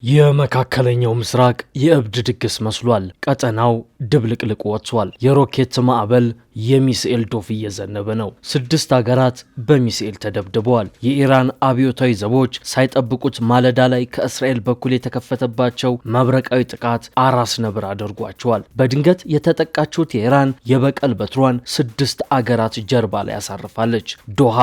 የመካከለኛው ምስራቅ የእብድ ድግስ መስሏል። ቀጠናው ድብልቅልቅ ወጥቷል። የሮኬት ማዕበል የሚሳኤል ዶፍ እየዘነበ ነው። 6 ሀገራት በሚሳኤል ተደብድበዋል። የኢራን አብዮታዊ ዘቦች ሳይጠብቁት ማለዳ ላይ ከእስራኤል በኩል የተከፈተባቸው መብረቃዊ ጥቃት አራስ ነብር አድርጓቸዋል። በድንገት የተጠቃችው የኢራን የበቀል በትሯን 6 አገራት ጀርባ ላይ ያሳርፋለች። ዶሃ፣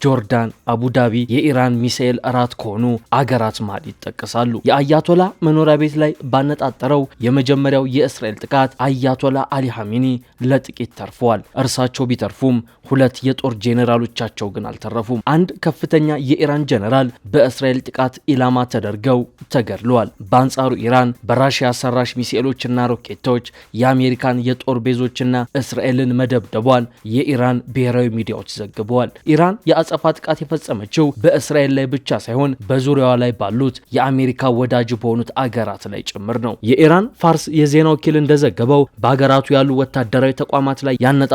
ጆርዳን፣ አቡዳቢ የኢራን ሚሳኤል እራት ከሆኑ አገራት መሃል ይጠቀሳሉ። የአያቶላ መኖሪያ ቤት ላይ ባነጣጠረው የመጀመሪያው የእስራኤል ጥቃት አያቶላ አሊ ሐሜኒ ለጥቂት ተርፈዋል። እርሳቸው ቢተርፉም 2 የጦር ጄኔራሎቻቸው ግን አልተረፉም። አንድ ከፍተኛ የኢራን ጄኔራል በእስራኤል ጥቃት ኢላማ ተደርገው ተገድለዋል። በአንጻሩ ኢራን በራሺያ ሰራሽ ሚሳኤሎችና ሮኬቶች የአሜሪካን የጦር ቤዞችና እስራኤልን መደብደቧን የኢራን ብሔራዊ ሚዲያዎች ዘግበዋል። ኢራን የአጸፋ ጥቃት የፈጸመችው በእስራኤል ላይ ብቻ ሳይሆን በዙሪያዋ ላይ ባሉት የአሜሪካ ወዳጅ በሆኑት አገራት ላይ ጭምር ነው። የኢራን ፋርስ የዜና ወኪል እንደዘገበው በአገራቱ ያሉ ወታደራዊ ተቋማት ላይ ያነጣጠሩ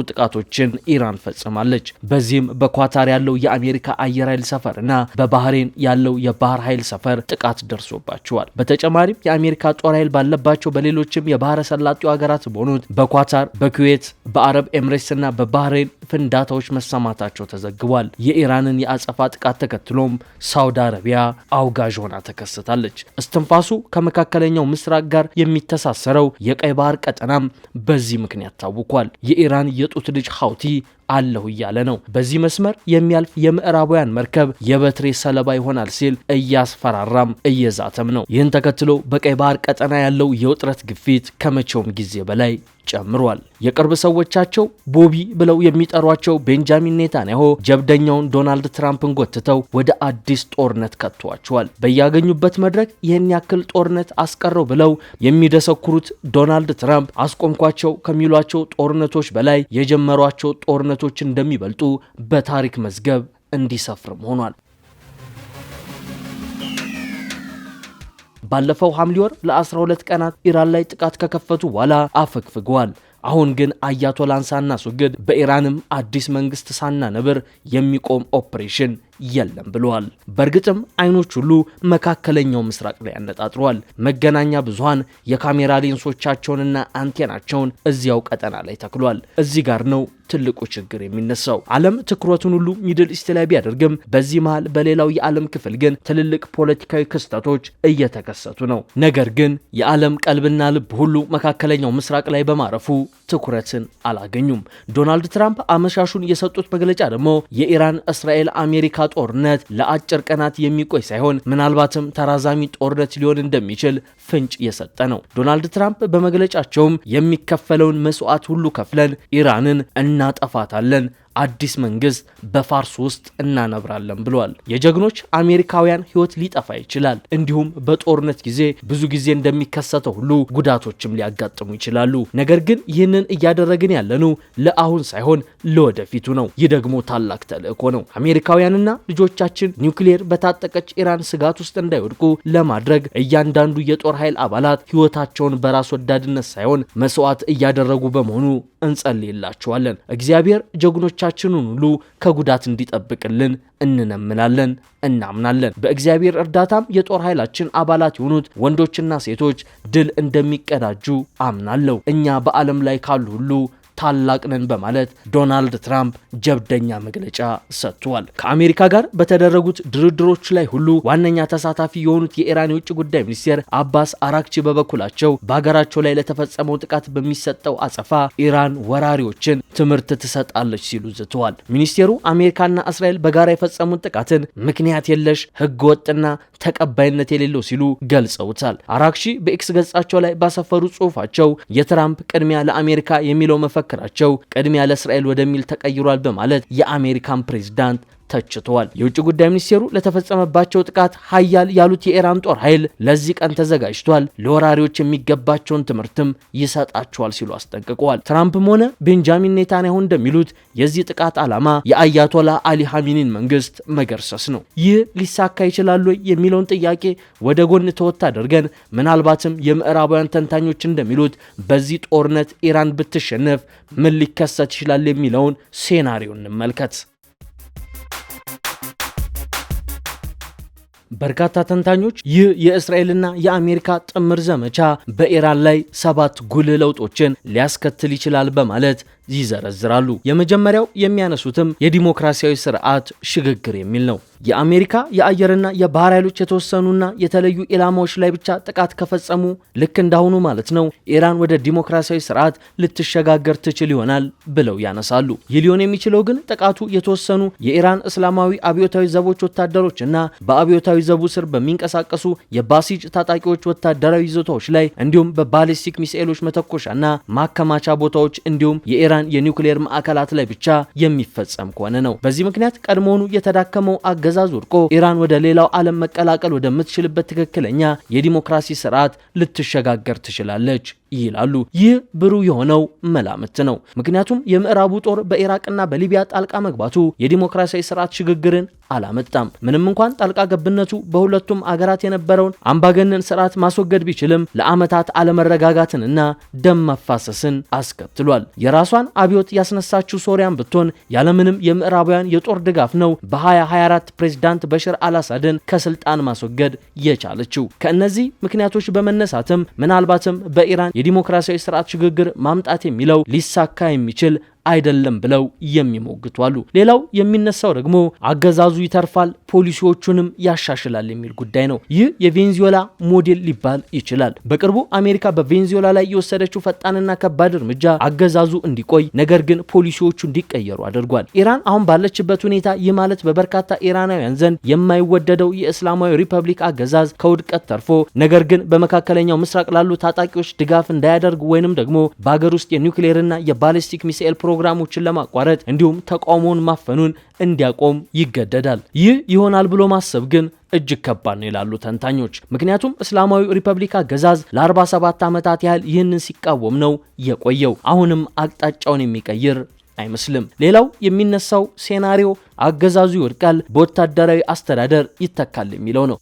ጥቃቶችን ኢራን ፈጽማለች። በዚህም በኳታር ያለው የአሜሪካ አየር ኃይል ሰፈርና በባህሬን ያለው የባህር ኃይል ሰፈር ጥቃት ደርሶባቸዋል። በተጨማሪም የአሜሪካ ጦር ኃይል ባለባቸው በሌሎችም የባህረ ሰላጤው ሀገራት በሆኑት በኳታር፣ በኩዌት፣ በአረብ ኤምሬትስና በባህሬን ፍንዳታዎች መሰማታቸው ተዘግቧል። የኢራንን የአጸፋ ጥቃት ተከትሎም ሳውዲ አረቢያ አውጋዥ ሆና ተከስታለች። እስትንፋሱ ከመካከለኛው ምስራቅ ጋር የሚተሳሰረው የቀይ ባህር ቀጠናም በዚህ ምክንያት ታውቋል። የኢራን የጡት ልጅ ሐውቲ አለሁ እያለ ነው። በዚህ መስመር የሚያልፍ የምዕራባውያን መርከብ የበትሬ ሰለባ ይሆናል ሲል እያስፈራራም እየዛተም ነው። ይህን ተከትሎ በቀይ ባህር ቀጠና ያለው የውጥረት ግፊት ከመቼውም ጊዜ በላይ ጨምሯል። የቅርብ ሰዎቻቸው ቦቢ ብለው የሚጠሯቸው ቤንጃሚን ኔታንያሁ ጀብደኛውን ዶናልድ ትራምፕን ጎትተው ወደ አዲስ ጦርነት ከቷቸዋል። በያገኙበት መድረክ ይህን ያክል ጦርነት አስቀረው ብለው የሚደሰኩሩት ዶናልድ ትራምፕ አስቆምኳቸው ከሚሏቸው ጦርነቶች በላይ የጀመሯቸው ጦርነቶች እንደሚበልጡ በታሪክ መዝገብ እንዲሰፍርም ሆኗል። ባለፈው ሐምሌ ወር ለ12 ቀናት ኢራን ላይ ጥቃት ከከፈቱ በኋላ አፈግፍገዋል። አሁን ግን አያቶላን ሳናስወግድ በኢራንም አዲስ መንግስት ሳናነብር የሚቆም ኦፕሬሽን የለም ብለዋል። በእርግጥም አይኖች ሁሉ መካከለኛው ምስራቅ ላይ ያነጣጥረዋል። መገናኛ ብዙሃን የካሜራ ሌንሶቻቸውንና አንቴናቸውን እዚያው ቀጠና ላይ ተክሏል። እዚህ ጋር ነው ትልቁ ችግር የሚነሳው። ዓለም ትኩረቱን ሁሉ ሚድል ኢስት ላይ ቢያደርግም በዚህ መሃል በሌላው የዓለም ክፍል ግን ትልልቅ ፖለቲካዊ ክስተቶች እየተከሰቱ ነው። ነገር ግን የዓለም ቀልብና ልብ ሁሉ መካከለኛው ምስራቅ ላይ በማረፉ ትኩረትን አላገኙም። ዶናልድ ትራምፕ አመሻሹን የሰጡት መግለጫ ደግሞ የኢራን እስራኤል አሜሪካ ጦርነት ለአጭር ቀናት የሚቆይ ሳይሆን ምናልባትም ተራዛሚ ጦርነት ሊሆን እንደሚችል ፍንጭ የሰጠ ነው። ዶናልድ ትራምፕ በመግለጫቸውም የሚከፈለውን መስዋዕት ሁሉ ከፍለን ኢራንን እናጠፋታለን፣ አዲስ መንግስት በፋርስ ውስጥ እናነብራለን ብለዋል። የጀግኖች አሜሪካውያን ህይወት ሊጠፋ ይችላል። እንዲሁም በጦርነት ጊዜ ብዙ ጊዜ እንደሚከሰተው ሁሉ ጉዳቶችም ሊያጋጥሙ ይችላሉ። ነገር ግን ይህንን እያደረግን ያለነው ለአሁን ሳይሆን ለወደፊቱ ነው። ይህ ደግሞ ታላቅ ተልእኮ ነው። አሜሪካውያንና ልጆቻችን ኒውክሌር በታጠቀች ኢራን ስጋት ውስጥ እንዳይወድቁ ለማድረግ እያንዳንዱ የጦር ኃይል አባላት ህይወታቸውን በራስ ወዳድነት ሳይሆን መስዋዕት እያደረጉ በመሆኑ እንጸልይላቸዋለን። እግዚአብሔር ጀግኖቻችንን ሁሉ ከጉዳት እንዲጠብቅልን እንነምናለን፣ እናምናለን። በእግዚአብሔር እርዳታም የጦር ኃይላችን አባላት የሆኑት ወንዶችና ሴቶች ድል እንደሚቀዳጁ አምናለሁ። እኛ በዓለም ላይ ካሉ ሁሉ ታላቅ ነን በማለት ዶናልድ ትራምፕ ጀብደኛ መግለጫ ሰጥቷል። ከአሜሪካ ጋር በተደረጉት ድርድሮች ላይ ሁሉ ዋነኛ ተሳታፊ የሆኑት የኢራን የውጭ ጉዳይ ሚኒስቴር አባስ አራክቺ በበኩላቸው በሀገራቸው ላይ ለተፈጸመው ጥቃት በሚሰጠው አጸፋ ኢራን ወራሪዎችን ትምህርት ትሰጣለች ሲሉ ዝተዋል። ሚኒስቴሩ አሜሪካና እስራኤል በጋራ የፈጸሙት ጥቃትን ምክንያት የለሽ ህገወጥና ተቀባይነት የሌለው ሲሉ ገልጸውታል። አራክቺ በኤክስ ገጻቸው ላይ ባሰፈሩ ጽሑፋቸው የትራምፕ ቅድሚያ ለአሜሪካ የሚለው መፈክራቸው ቅድሚያ ለእስራኤል ወደሚል ተቀይሯል በማለት የአሜሪካን ፕሬዝዳንት ተችተዋል። የውጭ ጉዳይ ሚኒስቴሩ ለተፈጸመባቸው ጥቃት ሀያል ያሉት የኢራን ጦር ኃይል ለዚህ ቀን ተዘጋጅቷል፣ ለወራሪዎች የሚገባቸውን ትምህርትም ይሰጣቸዋል ሲሉ አስጠንቅቀዋል። ትራምፕም ሆነ ቤንጃሚን ኔታንያሁ እንደሚሉት የዚህ ጥቃት ዓላማ የአያቶላ አሊ ሐሜኒን መንግስት መገርሰስ ነው። ይህ ሊሳካ ይችላል ወይ የሚለውን ጥያቄ ወደ ጎን ተወት አድርገን ምናልባትም የምዕራባውያን ተንታኞች እንደሚሉት በዚህ ጦርነት ኢራን ብትሸነፍ ምን ሊከሰት ይችላል የሚለውን ሴናሪዮ እንመልከት። በርካታ ተንታኞች ይህ የእስራኤልና የአሜሪካ ጥምር ዘመቻ በኢራን ላይ 7 ጉልህ ለውጦችን ሊያስከትል ይችላል በማለት ይዘረዝራሉ። የመጀመሪያው የሚያነሱትም የዲሞክራሲያዊ ስርዓት ሽግግር የሚል ነው። የአሜሪካ የአየርና የባህር ኃይሎች የተወሰኑና የተለዩ ኢላማዎች ላይ ብቻ ጥቃት ከፈጸሙ ልክ እንዳሁኑ ማለት ነው ኢራን ወደ ዲሞክራሲያዊ ስርዓት ልትሸጋገር ትችል ይሆናል ብለው ያነሳሉ። ይህ ሊሆን የሚችለው ግን ጥቃቱ የተወሰኑ የኢራን እስላማዊ አብዮታዊ ዘቦች ወታደሮችና በአብዮታዊ ዘቡ ስር በሚንቀሳቀሱ የባሲጅ ታጣቂዎች ወታደራዊ ይዞታዎች ላይ እንዲሁም በባሊስቲክ ሚሳኤሎች መተኮሻና ማከማቻ ቦታዎች እንዲሁም የኢራን የኒውክሌር ማዕከላት ላይ ብቻ የሚፈጸም ከሆነ ነው። በዚህ ምክንያት ቀድሞውኑ የተዳከመው አገዛዝ ወድቆ ኢራን ወደ ሌላው ዓለም መቀላቀል ወደምትችልበት ትክክለኛ የዲሞክራሲ ስርዓት ልትሸጋገር ትችላለች ይላሉ። ይህ ብሩህ የሆነው መላምት ነው። ምክንያቱም የምዕራቡ ጦር በኢራቅና በሊቢያ ጣልቃ መግባቱ የዲሞክራሲያዊ ስርዓት ሽግግርን አላመጣም። ምንም እንኳን ጣልቃ ገብነቱ በሁለቱም አገራት የነበረውን አምባገነን ስርዓት ማስወገድ ቢችልም ለዓመታት አለመረጋጋትንና ደም መፋሰስን አስከትሏል። የራሷን አብዮት ያስነሳችው ሶሪያን ብትሆን ያለምንም የምዕራባውያን የጦር ድጋፍ ነው በ2024 ፕሬዝዳንት በሽር አልአሳድን ከስልጣን ማስወገድ የቻለችው። ከእነዚህ ምክንያቶች በመነሳትም ምናልባትም በኢራን የዲሞክራሲያዊ ስርዓት ሽግግር ማምጣት የሚለው ሊሳካ የሚችል አይደለም ብለው የሚሞግቱ አሉ። ሌላው የሚነሳው ደግሞ አገዛዙ ይተርፋል ፖሊሲዎቹንም ያሻሽላል የሚል ጉዳይ ነው። ይህ የቬንዙዌላ ሞዴል ሊባል ይችላል። በቅርቡ አሜሪካ በቬንዙዌላ ላይ የወሰደችው ፈጣንና ከባድ እርምጃ አገዛዙ እንዲቆይ ነገር ግን ፖሊሲዎቹ እንዲቀየሩ አድርጓል። ኢራን አሁን ባለችበት ሁኔታ ይህ ማለት በበርካታ ኢራናውያን ዘንድ የማይወደደው የእስላማዊ ሪፐብሊክ አገዛዝ ከውድቀት ተርፎ ነገር ግን በመካከለኛው ምስራቅ ላሉ ታጣቂዎች ድጋፍ እንዳያደርግ ወይንም ደግሞ በአገር ውስጥ የኒውክሌርና የባሊስቲክ ሚሳኤል ፕሮግራሞችን ለማቋረጥ እንዲሁም ተቃውሞውን ማፈኑን እንዲያቆም ይገደዳል። ይህ ይሆናል ብሎ ማሰብ ግን እጅግ ከባድ ነው ይላሉ ተንታኞች። ምክንያቱም እስላማዊ ሪፐብሊክ አገዛዝ ለ47 ዓመታት ያህል ይህንን ሲቃወም ነው የቆየው። አሁንም አቅጣጫውን የሚቀይር አይመስልም። ሌላው የሚነሳው ሴናሪዮ አገዛዙ ይወድቃል፣ በወታደራዊ አስተዳደር ይተካል የሚለው ነው።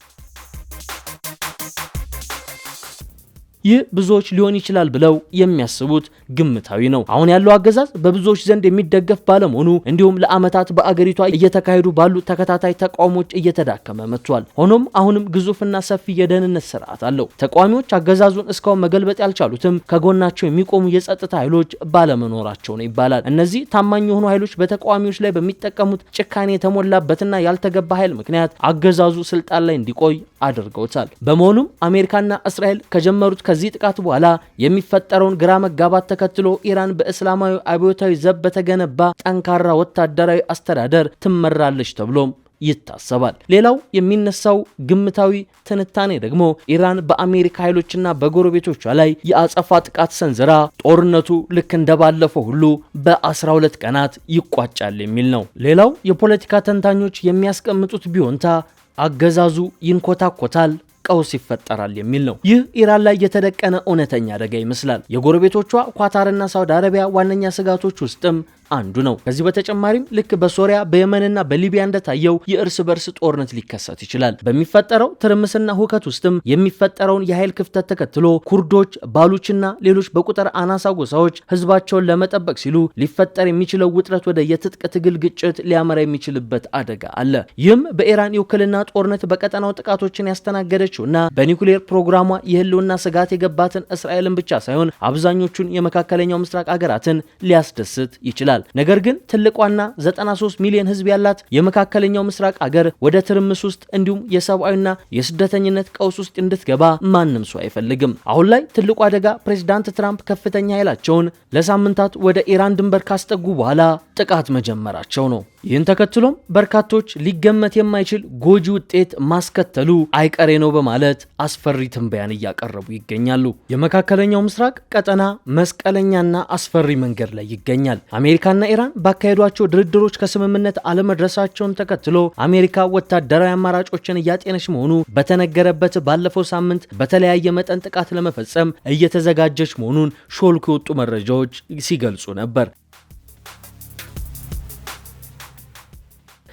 ይህ ብዙዎች ሊሆን ይችላል ብለው የሚያስቡት ግምታዊ ነው። አሁን ያለው አገዛዝ በብዙዎች ዘንድ የሚደገፍ ባለመሆኑ እንዲሁም ለዓመታት በአገሪቷ እየተካሄዱ ባሉ ተከታታይ ተቃውሞች እየተዳከመ መጥቷል። ሆኖም አሁንም ግዙፍና ሰፊ የደህንነት ስርዓት አለው። ተቃዋሚዎች አገዛዙን እስካሁን መገልበጥ ያልቻሉትም ከጎናቸው የሚቆሙ የጸጥታ ኃይሎች ባለመኖራቸው ነው ይባላል። እነዚህ ታማኝ የሆኑ ኃይሎች በተቃዋሚዎች ላይ በሚጠቀሙት ጭካኔ የተሞላበትና ያልተገባ ኃይል ምክንያት አገዛዙ ስልጣን ላይ እንዲቆይ አድርገውታል። በመሆኑም አሜሪካና እስራኤል ከጀመሩት ከዚህ ጥቃት በኋላ የሚፈጠረውን ግራ መጋባት ተከትሎ ኢራን በእስላማዊ አብዮታዊ ዘብ በተገነባ ጠንካራ ወታደራዊ አስተዳደር ትመራለች ተብሎም ይታሰባል። ሌላው የሚነሳው ግምታዊ ትንታኔ ደግሞ ኢራን በአሜሪካ ኃይሎችና በጎረቤቶቿ ላይ የአጸፋ ጥቃት ሰንዝራ ጦርነቱ ልክ እንደባለፈው ሁሉ በ12 ቀናት ይቋጫል የሚል ነው። ሌላው የፖለቲካ ተንታኞች የሚያስቀምጡት ቢሆንታ አገዛዙ ይንኮታኮታል፣ ቀውስ ይፈጠራል የሚል ነው። ይህ ኢራን ላይ የተደቀነ እውነተኛ አደጋ ይመስላል። የጎረቤቶቿ ኳታርና ሳውዲ አረቢያ ዋነኛ ስጋቶች ውስጥም አንዱ ነው። ከዚህ በተጨማሪም ልክ በሶሪያ በየመንና በሊቢያ እንደታየው የእርስ በርስ ጦርነት ሊከሰት ይችላል። በሚፈጠረው ትርምስና ሁከት ውስጥም የሚፈጠረውን የኃይል ክፍተት ተከትሎ ኩርዶች፣ ባሉችና ሌሎች በቁጥር አናሳ ጎሳዎች ህዝባቸውን ለመጠበቅ ሲሉ ሊፈጠር የሚችለው ውጥረት ወደ የትጥቅ ትግል ግጭት ሊያመራ የሚችልበት አደጋ አለ። ይህም በኢራን የውክልና ጦርነት በቀጠናው ጥቃቶችን ያስተናገደችውና በኒውክሌር ፕሮግራሟ የህልውና ስጋት የገባትን እስራኤልን ብቻ ሳይሆን አብዛኞቹን የመካከለኛው ምስራቅ ሀገራትን ሊያስደስት ይችላል። ነገር ግን ትልቋና 93 ሚሊዮን ህዝብ ያላት የመካከለኛው ምስራቅ አገር ወደ ትርምስ ውስጥ እንዲሁም የሰብአዊና የስደተኝነት ቀውስ ውስጥ እንድትገባ ማንም ሰው አይፈልግም። አሁን ላይ ትልቁ አደጋ ፕሬዝዳንት ትራምፕ ከፍተኛ ኃይላቸውን ለሳምንታት ወደ ኢራን ድንበር ካስጠጉ በኋላ ጥቃት መጀመራቸው ነው። ይህን ተከትሎም በርካቶች ሊገመት የማይችል ጎጂ ውጤት ማስከተሉ አይቀሬ ነው በማለት አስፈሪ ትንበያን እያቀረቡ ይገኛሉ። የመካከለኛው ምስራቅ ቀጠና መስቀለኛና አስፈሪ መንገድ ላይ ይገኛል። አሜሪካና ኢራን ባካሄዷቸው ድርድሮች ከስምምነት አለመድረሳቸውን ተከትሎ አሜሪካ ወታደራዊ አማራጮችን እያጤነች መሆኑ በተነገረበት ባለፈው ሳምንት በተለያየ መጠን ጥቃት ለመፈጸም እየተዘጋጀች መሆኑን ሾልኮ የወጡ መረጃዎች ሲገልጹ ነበር።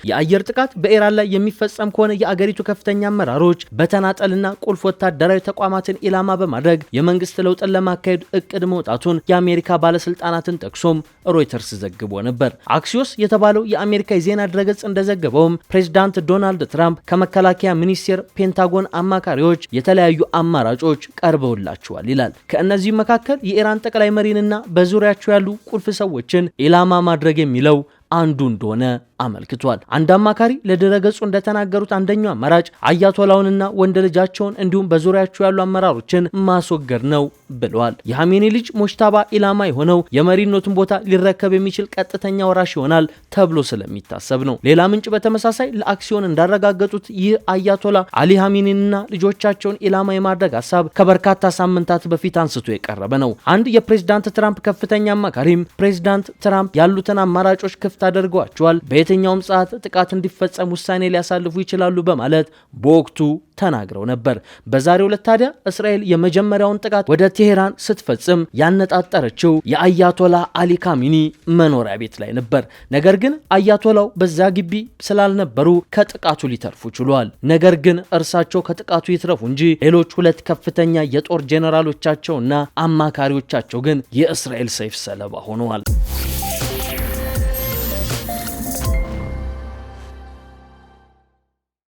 የአየር ጥቃት በኢራን ላይ የሚፈጸም ከሆነ የአገሪቱ ከፍተኛ አመራሮች በተናጠልና ቁልፍ ወታደራዊ ተቋማትን ኢላማ በማድረግ የመንግስት ለውጥን ለማካሄድ እቅድ መውጣቱን የአሜሪካ ባለስልጣናትን ጠቅሶም ሮይተርስ ዘግቦ ነበር። አክሲዮስ የተባለው የአሜሪካ የዜና ድረገጽ እንደዘገበውም ፕሬዝዳንት ዶናልድ ትራምፕ ከመከላከያ ሚኒስቴር ፔንታጎን አማካሪዎች የተለያዩ አማራጮች ቀርበውላቸዋል ይላል። ከእነዚህ መካከል የኢራን ጠቅላይ መሪንና በዙሪያቸው ያሉ ቁልፍ ሰዎችን ኢላማ ማድረግ የሚለው አንዱ እንደሆነ አመልክቷል። አንድ አማካሪ ለድረገጹ እንደተናገሩት አንደኛው አማራጭ አያቶላውንና ወንድ ልጃቸውን እንዲሁም በዙሪያቸው ያሉ አመራሮችን ማስወገድ ነው ብለዋል። የሐሜኒ ልጅ ሙጅታባ ኢላማ የሆነው የመሪነቱን ቦታ ሊረከብ የሚችል ቀጥተኛ ወራሽ ይሆናል ተብሎ ስለሚታሰብ ነው። ሌላ ምንጭ በተመሳሳይ ለአክሲዮን እንዳረጋገጡት ይህ አያቶላ አሊ ሐሜኒንና ልጆቻቸውን ኢላማ የማድረግ ሀሳብ ከበርካታ ሳምንታት በፊት አንስቶ የቀረበ ነው። አንድ የፕሬዝዳንት ትራምፕ ከፍተኛ አማካሪም ፕሬዝዳንት ትራምፕ ያሉትን አማራጮች ክፍት አድርገዋቸዋል፣ በየትኛውም ሰዓት ጥቃት እንዲፈጸም ውሳኔ ሊያሳልፉ ይችላሉ በማለት በወቅቱ ተናግረው ነበር። በዛሬው ዕለት ታዲያ እስራኤል የመጀመሪያውን ጥቃት ወደ ቴሄራን ስትፈጽም ያነጣጠረችው የአያቶላ አሊ ካሚኒ መኖሪያ ቤት ላይ ነበር። ነገር ግን አያቶላው በዛ ግቢ ስላልነበሩ ከጥቃቱ ሊተርፉ ችሏል። ነገር ግን እርሳቸው ከጥቃቱ ይትረፉ እንጂ ሌሎች ሁለት ከፍተኛ የጦር ጄኔራሎቻቸውና አማካሪዎቻቸው ግን የእስራኤል ሰይፍ ሰለባ ሆነዋል።